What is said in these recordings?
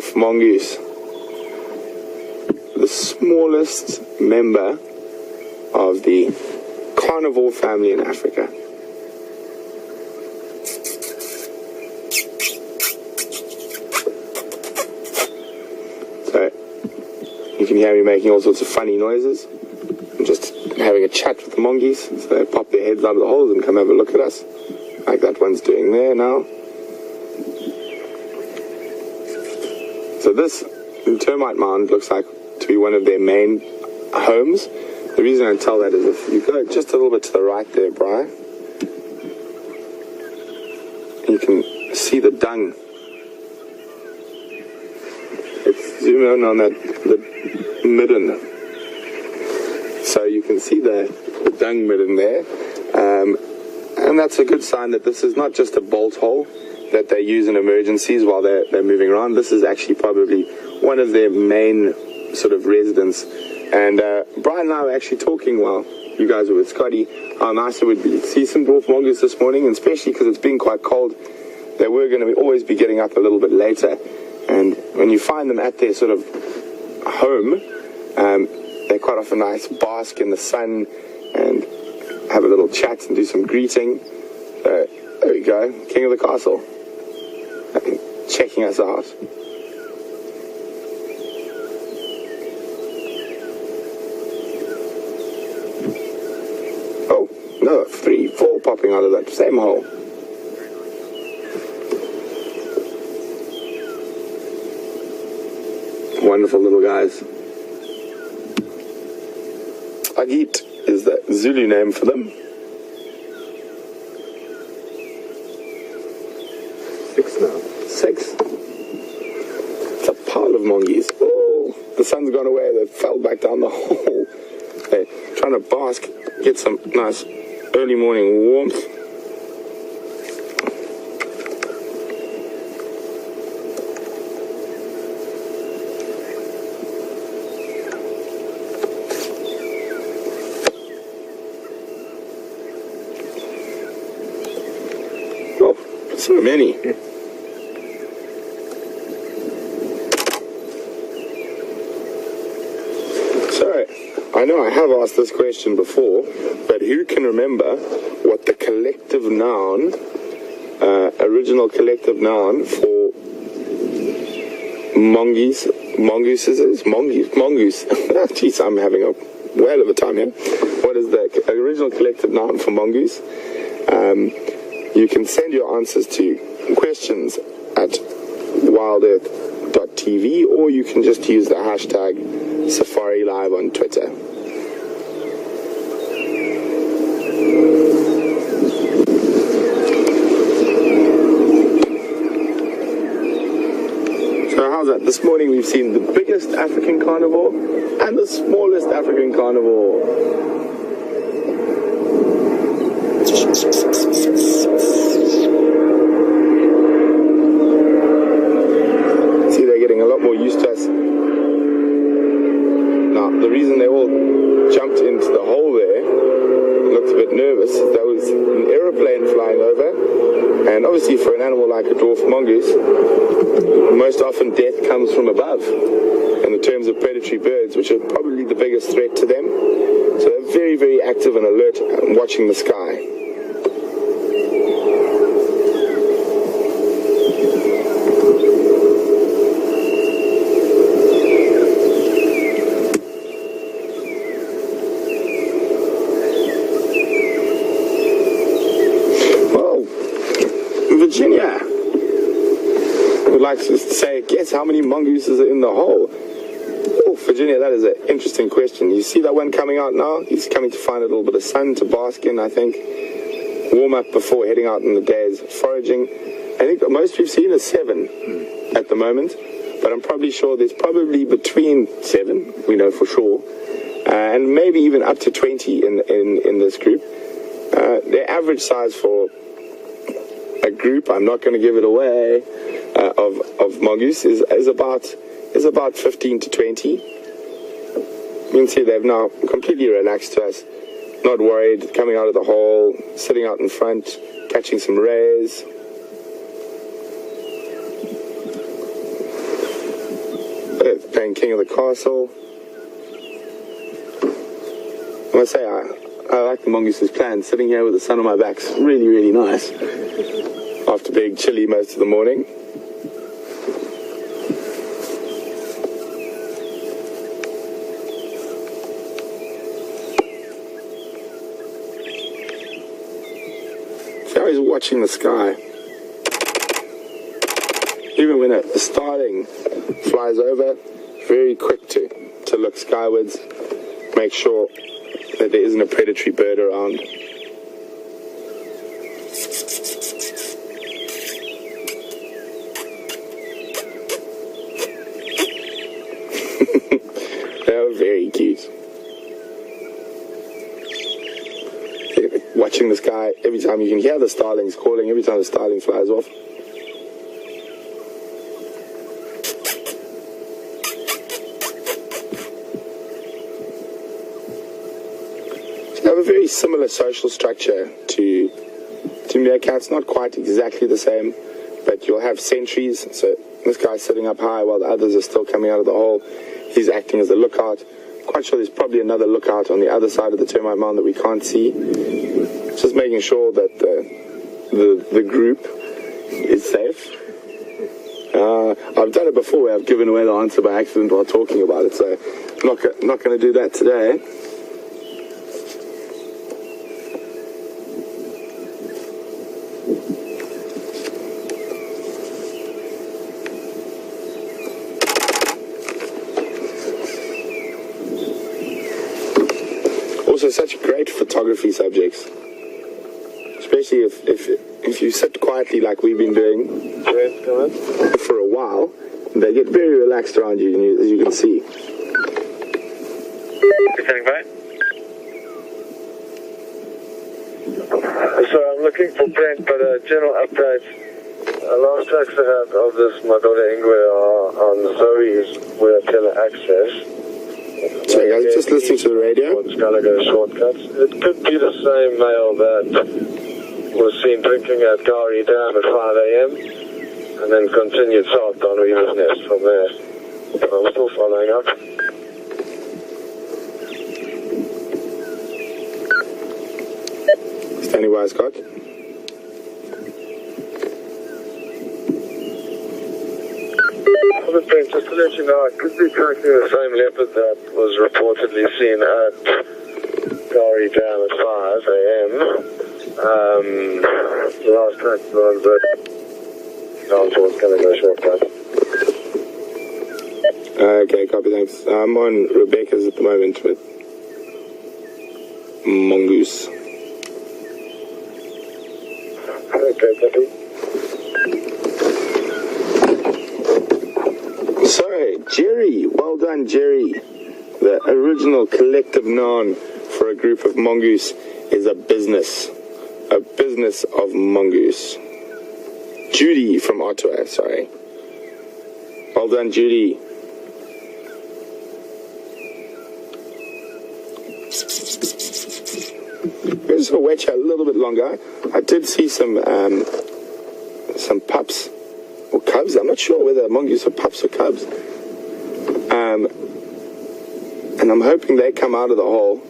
dwarf mongoose, the smallest member of the carnivore family in Africa. So you can hear me making all sorts of funny noises. I'm just having a chat with the mongoose, so they pop their heads out of the holes and come have a look at us, like that one's doing there now. So this termite mound looks like to be one of their main homes. The reason I tell that is if you go just a little bit to the right there, Bryan, you can see the dung. Let's zoom in on that, the midden. So you can see the dung midden there. And that's a good sign that this is not just a bolt hole that they use in emergencies while they're moving around. This is actually probably one of their main sort of residents. And Bryan and I were actually talking while you guys were with Scotty how nice it would be to see some dwarf mongoose this morning, and especially because it's been quite cold, they were going to always be getting up a little bit later. And when you find them at their sort of home, they quite often nice bask in the sun and have a little chat and do some greeting. So there we go, king of the castle, checking us out. Oh, no, 3, 4 popping out of that same hole. Wonderful little guys. Agit is the Zulu name for them. 6 now. 6. It's a pile of mongoose. Oh, the sun's gone away. They fell back down the hole. They're trying to bask, get some nice early morning warmth. So many. So, I know I have asked this question before, but who can remember what the collective noun, original collective noun for mongooses is? Mongoose. Jeez, I'm having a whale of a time here. What is the original collective noun for mongoose? You can send your answers to questions at wildearth.tv, or you can just use the hashtag SafariLive on Twitter. So how's that? This morning we've seen the biggest African carnivore and the smallest African carnivore. See, they're getting a lot more used to us. Now, the reason they all jumped into the hole there, looked a bit nervous, there was an aeroplane flying over, and obviously for an animal like a dwarf mongoose, most often death comes from above in the terms of predatory birds, which are probably the biggest threat to them. So they're very, very active and alert and watching the sky. Virginia would like to say, guess how many mongooses are in the hole? Oh, Virginia, that is an interesting question. You see that one coming out now? He's coming to find a little bit of sun to bask in, I think. Warm up before heading out in the day's foraging. I think the most we've seen is 7 at the moment, but I'm probably sure there's probably between 7, we know for sure, and maybe even up to 20 in this group. Their average size for a group, I'm not going to give it away, of mongoose is about 15 to 20. You can see they've now completely relaxed to us, not worried, coming out of the hole, sitting out in front, catching some rays. playing King of the Castle. I must say, I like the Mongoose's plan. Sitting here with the sun on my back's really, really nice. After being chilly most of the morning. So he's watching the sky. Even when a starling flies over, very quick to look skywards, make sure that there isn't a predatory bird around. They are very cute. Watching the sky, every time you can hear the starlings calling, every time the starling flies off. They have a very similar social structure to meerkats, not quite exactly the same, but you'll have sentries. So this guy's sitting up high while the others are still coming out of the hole. He's acting as a lookout. Quite sure there's probably another lookout on the other side of the termite mound that we can't see. Just making sure that the group is safe. I've done it before where I've given away the answer by accident while talking about it, so I'm not going to do that today. Also, such great photography subjects, especially if you sit quietly like we've been doing for a while. They get very relaxed around you, as you can see. Standing by. So I'm looking for Brent, but a general update. Last tracks I had of this Madoda Ingwe are on Zoe's where tele access. Sorry guys, just listening to the radio. Scalago shortcuts. It could be the same male that was seen drinking at Gari Dam at 5 a.m. and then continued south on Weaver's Nest from there. So I'm still following up. Standing by, Scott. Just to let you know, I could be tracking the same leopard that was reportedly seen at Gari Dam at 5 a.m. The last track was on, but down towards Scalago shortcut. Okay, copy, thanks. I'm on Rebecca's at the moment with Mongoose. Okay, copy. So, Jerry, well done, Jerry. The original collective noun for a group of mongoose is a business of mongoose. Judy from Ottawa, sorry. Well done, Judy. We're just going to wait here a little bit longer. I did see some pups. Or cubs, I'm not sure whether mongoose are pups or cubs. And I'm hoping they come out of the hole.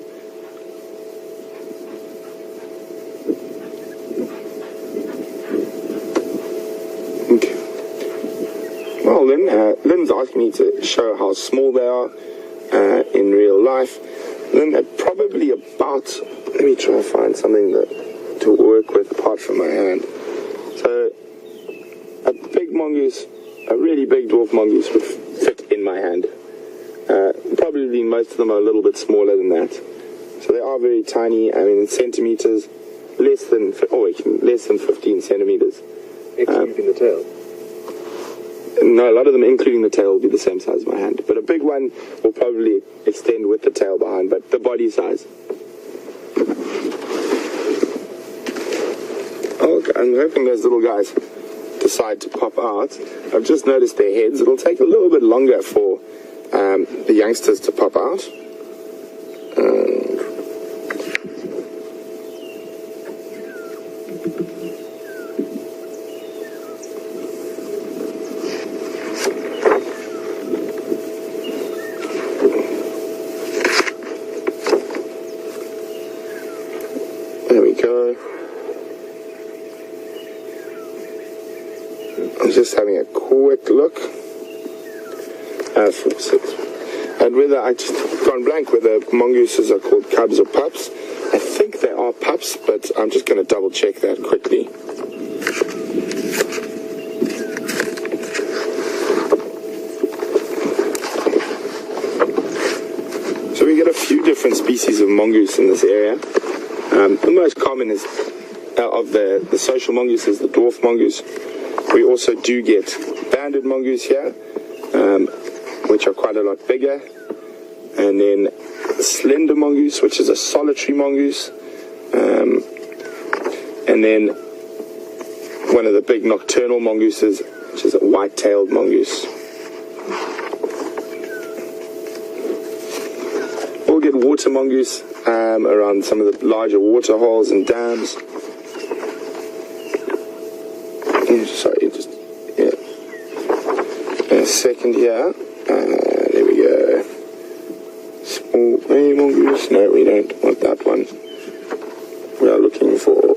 Okay. Well, Lynn's asking me to show how small they are in real life. Lynn, they're probably about, let me try to find something to work with apart from my hand. So, a big mongoose, a really big dwarf mongoose would fit in my hand. Probably most of them are a little bit smaller than that. So they are very tiny, I mean in centimeters, less than 15 centimeters. Including the tail? No, a lot of them, including the tail, will be the same size as my hand. But a big one will probably extend with the tail behind, but the body size. Oh, I'm hoping those little guys decide to pop out. I've just noticed their heads. It'll take a little bit longer for the youngsters to pop out. go. I'm just having a quick look. 4-6. And whether I just gone blank whether mongooses are called cubs or pups. I think they are pups, but I'm just going to double check that quickly. So we get a few different species of mongoose in this area. The most common is of the social mongoose is the dwarf mongoose. We also do get banded mongoose here, which are quite a lot bigger. And then slender mongoose, which is a solitary mongoose. And then one of the big nocturnal mongooses, which is a white-tailed mongoose. We'll get water mongoose around some of the larger water holes and dams. Sorry, just a second here. There we go. Small mongoose. No, we don't want that one. We are looking for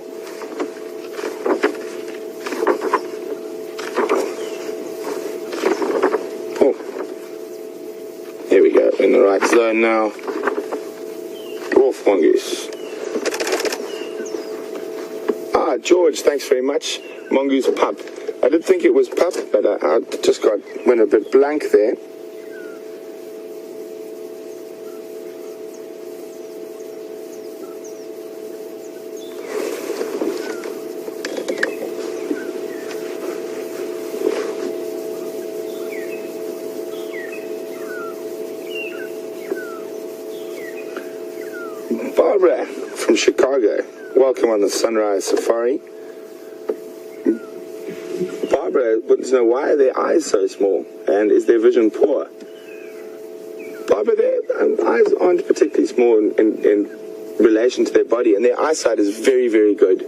here we go, in the right zone now. Dwarf mongoose. George, thanks very much. Mongoose pup. I did think it was pup, but I just went a bit blank there. Barbara from Chicago, welcome on the Sunrise Safari. Barbara wants to know, why are their eyes so small, and is their vision poor? Barbara, their eyes aren't particularly small in relation to their body, and their eyesight is very, very good,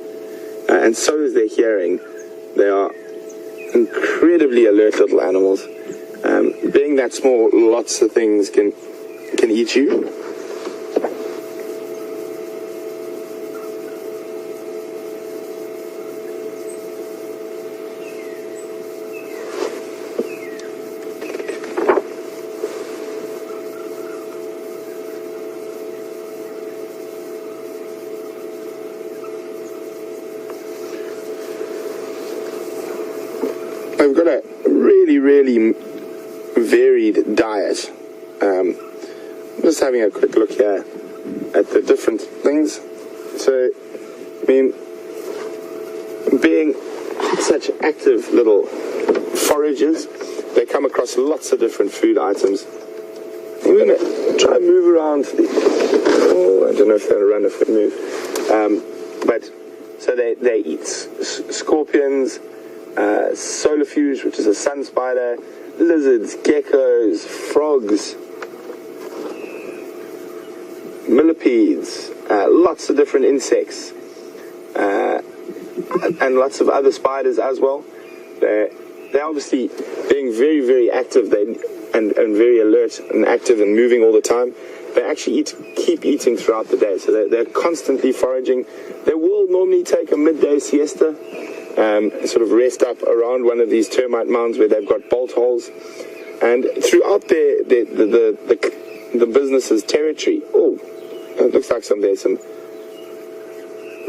and so is their hearing. They are incredibly alert little animals. Being that small, lots of things can eat you. We've got a really, really varied diet. I'm just having a quick look here at the different things. So, I mean, being such active little foragers, they come across lots of different food items. I'm going to try and move around. I don't know if they're going to run if they move. But, so they eat scorpions, solifuge, which is a sun spider, lizards, geckos, frogs, millipedes, lots of different insects, and lots of other spiders as well. They're obviously being very, very active and very alert and active and moving all the time. They actually keep eating throughout the day, so they're constantly foraging. They will normally take a midday siesta, sort of rest up around one of these termite mounds where they've got bolt holes, and throughout the business's territory. Oh, it looks like there's some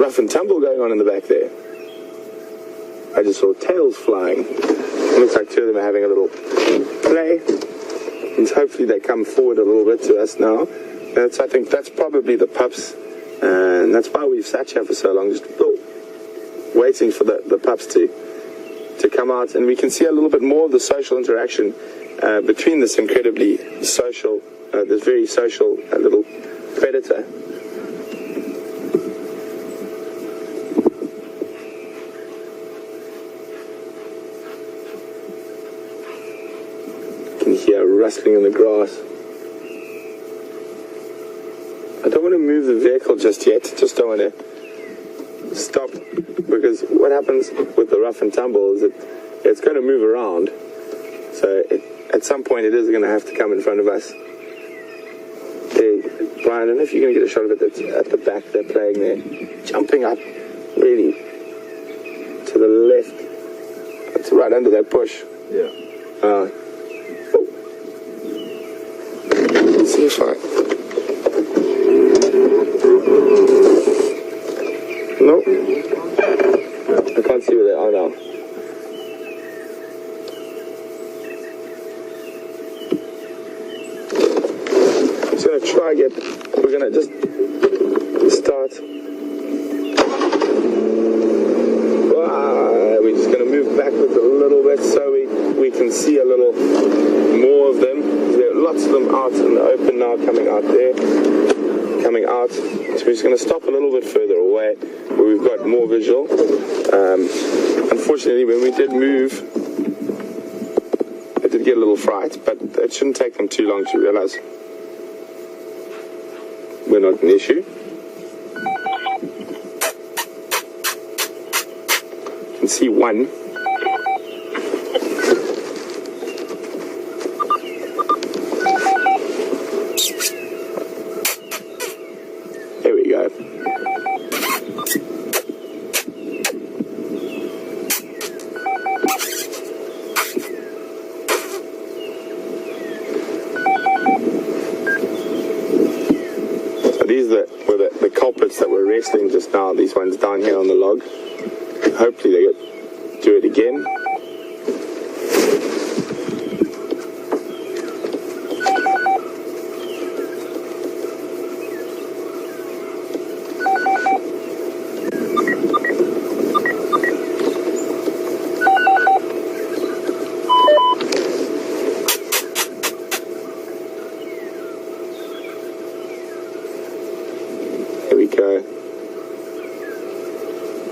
rough and tumble going on in the back there. I just saw tails flying. It looks like two of them are having a little play, and hopefully they come forward a little bit to us now. I think that's probably the pups, and that's why we've sat here for so long, just waiting for the pups to come out, and we can see a little bit more of the social interaction between this incredibly social, this very social little predator. You can hear rustling in the grass. I don't want to move the vehicle just yet, just don't want to stop, because what happens with the rough and tumble is that it's going to move around, so at some point it is going to have to come in front of us. Brian, I don't know if you're going to get a shot of it. That's at the back. They're playing there, jumping up, really to the left. It's right under that bush. Yeah. Let's see if I. No, I can't see where they are now. We're gonna just start. We're just gonna move backwards a little bit so we can see a little more of them. There are lots of them out in the open now, coming out there, coming out. So we're just gonna stop a little bit further away where we've got more visual. Unfortunately, when we did move, it did get a little fright, but it shouldn't take them too long to realize we're not an issue. You can see one. There we go. These were the culprits that were wrestling just now, these ones down here on the log. Hopefully they do it again.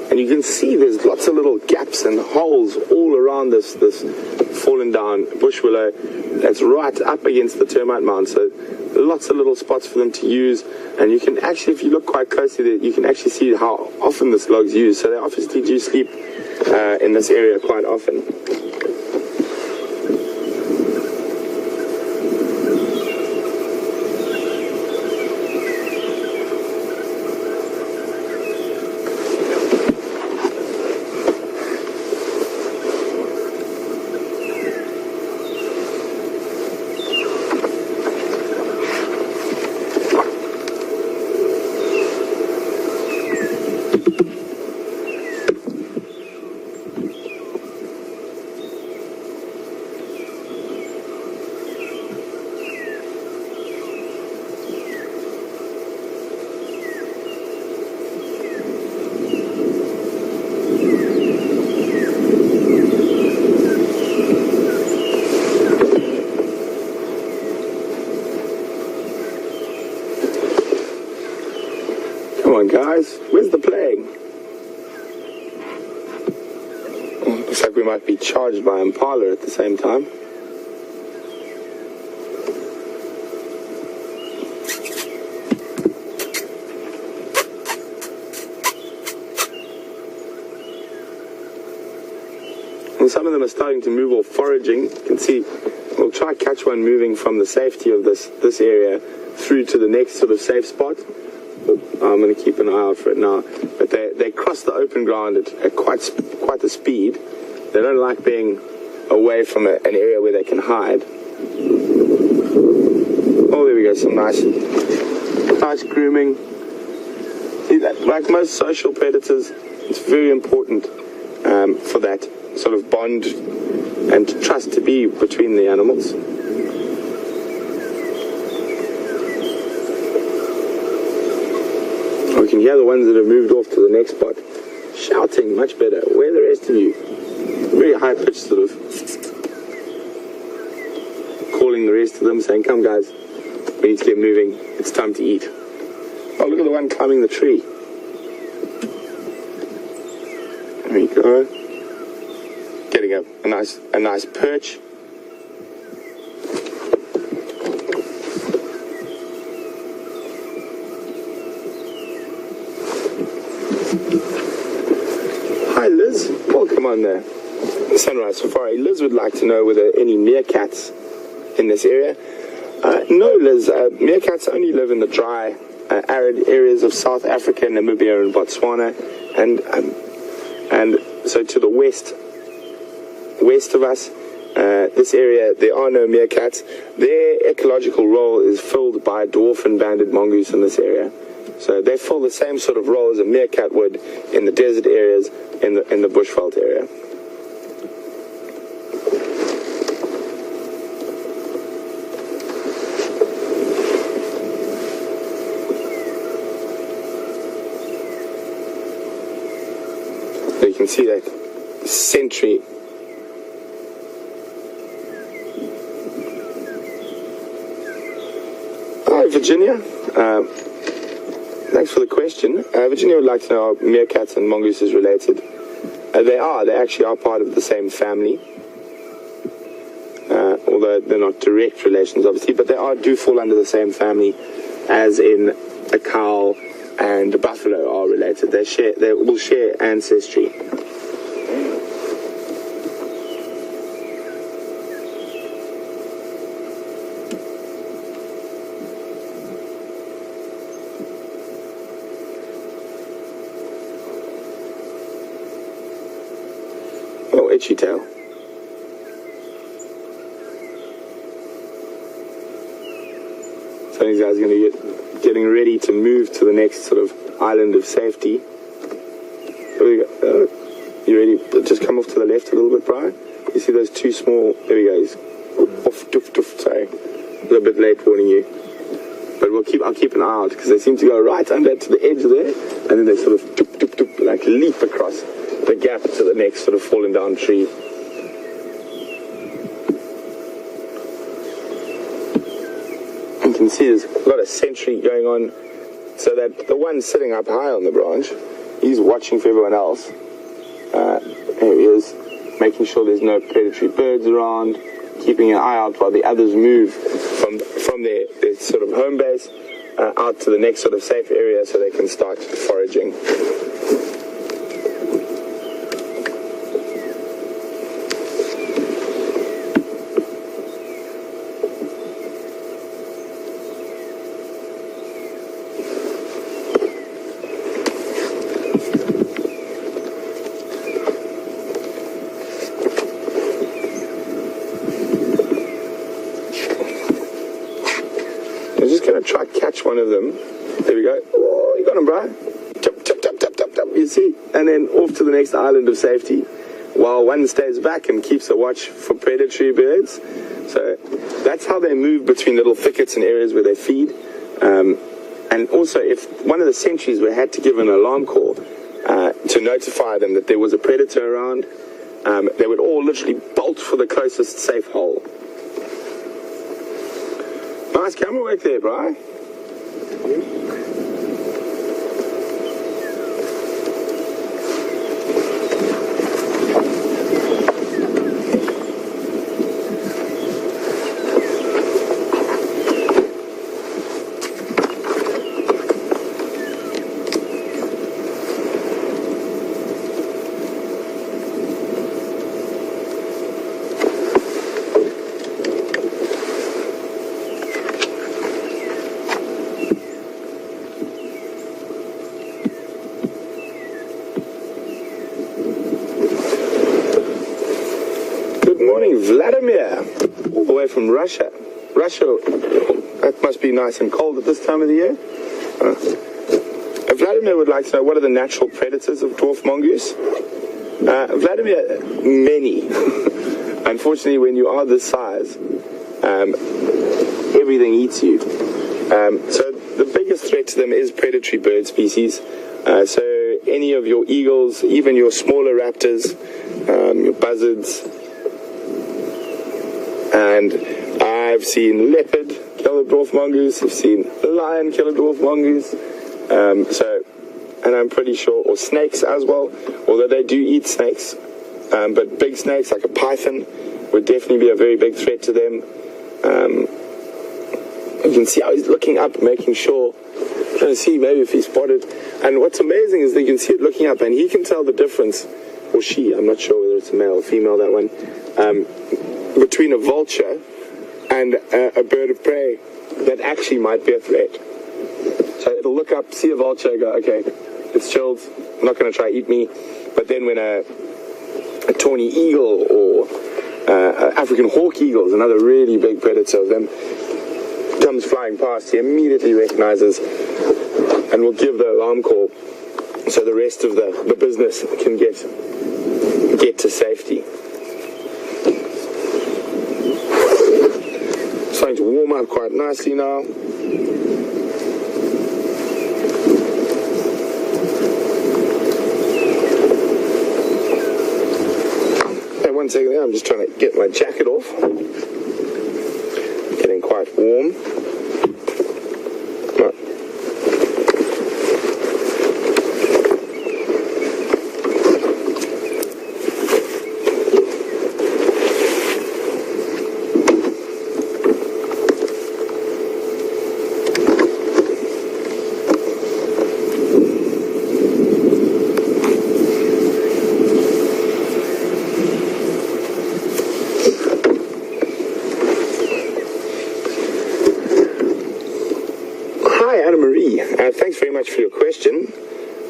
And you can see there's lots of little gaps and holes all around this fallen down bush willow that's right up against the termite mound. So lots of little spots for them to use. And you can actually, if you look quite closely, you can actually see how often this log's used. So they obviously do sleep in this area quite often. Come on, guys. Where's the playing? Looks like we might be charged by Impala at the same time. And some of them are starting to move off foraging. You can see, we'll try to catch one moving from the safety of this area through to the next sort of safe spot. I'm going to keep an eye out for it now. But they cross the open ground at quite a speed. They don't like being away from an area where they can hide. Oh, there we go. Some nice grooming. See that? Like most social predators, it's very important for that sort of bond and trust to be between the animals. We can hear the ones that have moved off to the next spot shouting much better. Where are the rest of you? Very high pitched sort of calling the rest of them, saying, come guys, we need to get moving, it's time to eat. Oh, look at the one climbing the tree. There you go. Getting a nice perch. Hi Liz, welcome on there. Sunrise Safari. Liz would like to know whether any meerkats in this area. No, Liz. Meerkats only live in the dry, arid areas of South Africa, Namibia, and Botswana, and so to the west of us, this area, there are no meerkats. Their ecological role is filled by dwarf and banded mongoose in this area. So they fill the same sort of role as a meerkat would in the desert areas, in the bushveld area. So you can see that sentry. Hi, Virginia. Thanks for the question. Virginia would like to know, are meerkats and mongooses related? They actually are part of the same family. Although they're not direct relations, obviously, but they do fall under the same family, as in a cow and a buffalo are related. They will share ancestry. Oh, itchy tail. So these guys are going to getting ready to move to the next sort of island of safety. You ready? Just come off to the left a little bit, Brian. You see those two small? There we go. He's off. Doof, doof. Sorry, a little bit late warning you. But I'll keep an eye out because they seem to go right under to the edge there, and then they sort of doof, doof, doof, like leap across the gap to the next sort of fallen down tree. You can see there's a lot of sentry going on, so that the one sitting up high on the branch, he's watching for everyone else. There he is, making sure there's no predatory birds around, keeping an eye out while the others move from their sort of home base out to the next sort of safe area so they can start foraging. I'm just going to try to catch one of them. There we go. Oh, you got him, Brian. Tap, tap, tap, tap, tap, tap, you see? And then off to the next island of safety, while one stays back and keeps a watch for predatory birds. So that's how they move between little thickets and areas where they feed. And also, if one of the sentries had to give an alarm call to notify them that there was a predator around, they would all literally bolt for the closest safe hole. Nice camera work there, Brian. Vladimir, all the way from Russia. That must be nice and cold at this time of the year. Vladimir would like to know, what are the natural predators of dwarf mongoose? Vladimir, many. Unfortunately, when you are this size, everything eats you. So the biggest threat to them is predatory bird species. So any of your eagles, even your smaller raptors, your buzzards. And I've seen leopard kill a dwarf mongoose. I've seen lion kill a dwarf mongoose. And I'm pretty sure, or snakes as well, although they do eat snakes. But big snakes like a python would definitely be a very big threat to them. You can see how he's looking up, making sure, trying to see maybe if he's spotted. And what's amazing is that you can see it looking up, and he can tell the difference, or she, I'm not sure whether it's a male or female, that one, between a vulture and a bird of prey that actually might be a threat. So it'll look up, see a vulture, go, okay, it's chilled, not going to try eat me. But then when a tawny eagle or African hawk eagle is another really big predator of them, comes flying past, he immediately recognizes and will give the alarm call so the rest of the business can get to safety. Starting to warm up quite nicely now. Hey, 1 second there, I'm just trying to get my jacket off. Getting quite warm. Thanks very much for your question.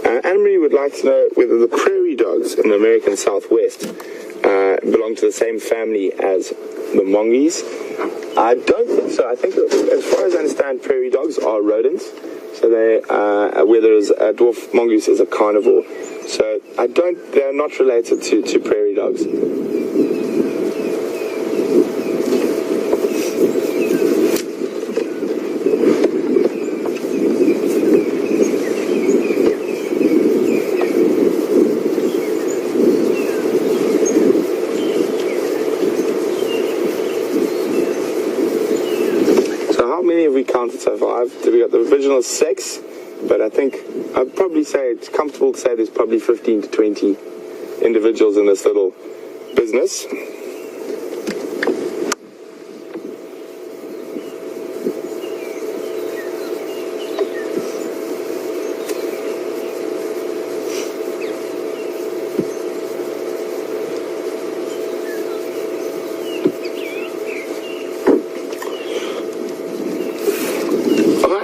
Anne-Marie would like to know whether the prairie dogs in the American Southwest belong to the same family as the mongooses. I don't think so. I think, as far as I understand, prairie dogs are rodents. So they, whereas a dwarf mongoose is a carnivore. So they're not related to prairie dogs. We counted so far. We got the original 6, but I think I'd probably say it's comfortable to say there's probably 15 to 20 individuals in this little business.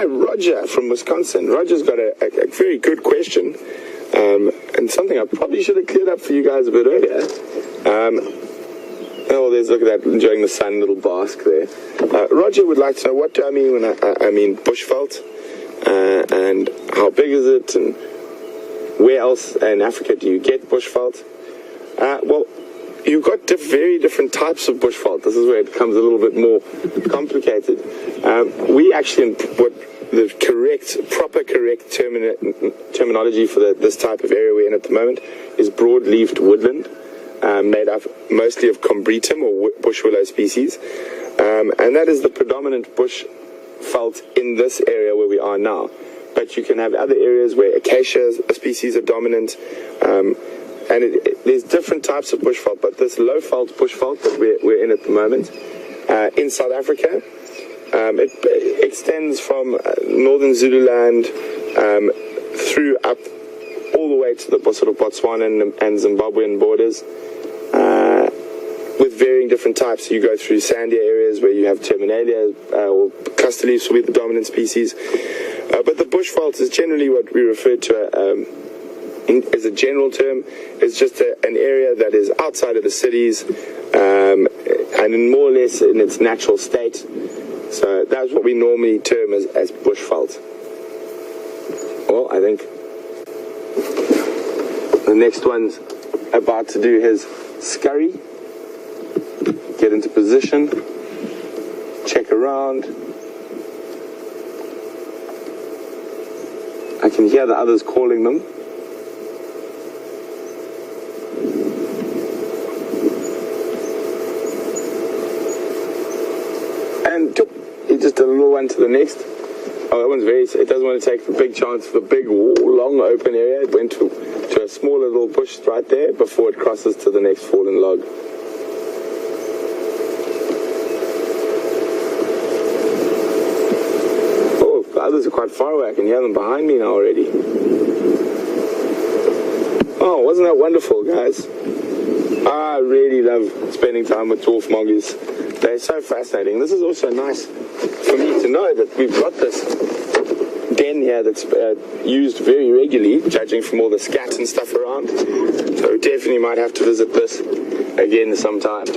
Roger from Wisconsin. Roger's got a very good question, and something I probably should have cleared up for you guys a bit earlier. Oh, look at that, enjoying the sun, little bask there. Roger would like to know, what do I mean when I mean bushveld, and how big is it, and where else in Africa do you get bushveld? Well, you've got very different types of bushveld. This is where it becomes a little bit more complicated. We actually, the proper terminology for this type of area we're in at the moment is broad-leafed woodland, made up mostly of combretum or bush willow species, and that is the predominant bush veld in this area where we are now. But you can have other areas where acacia species are dominant, and there's different types of bush veld, but this low veld bush veld that we're in at the moment in South Africa, it extends from northern Zululand through up all the way to the sort of Botswana and Zimbabwean borders, with varying different types. So you go through sandier areas where you have terminalia or cluster leaves will be the dominant species. But the bush veld is generally what we refer to as a general term. It's just an area that is outside of the cities and in more or less in its natural state. So that's what we normally term as bushveld. Well, I think the next one's about to do his scurry. Get into position. Check around. I can hear the others calling them. And he just did a little one to the next. Oh, that one's it doesn't want to take the big chance for the big, long open area. It went to a smaller little bush right there before it crosses to the next fallen log. Oh, the others are quite far away. I can hear them behind me now already. Oh, wasn't that wonderful, guys? I really love spending time with dwarf mongoose. They're so fascinating. This is also nice for me to know that we've got this den here that's used very regularly, judging from all the scat and stuff around. So we definitely might have to visit this again sometime.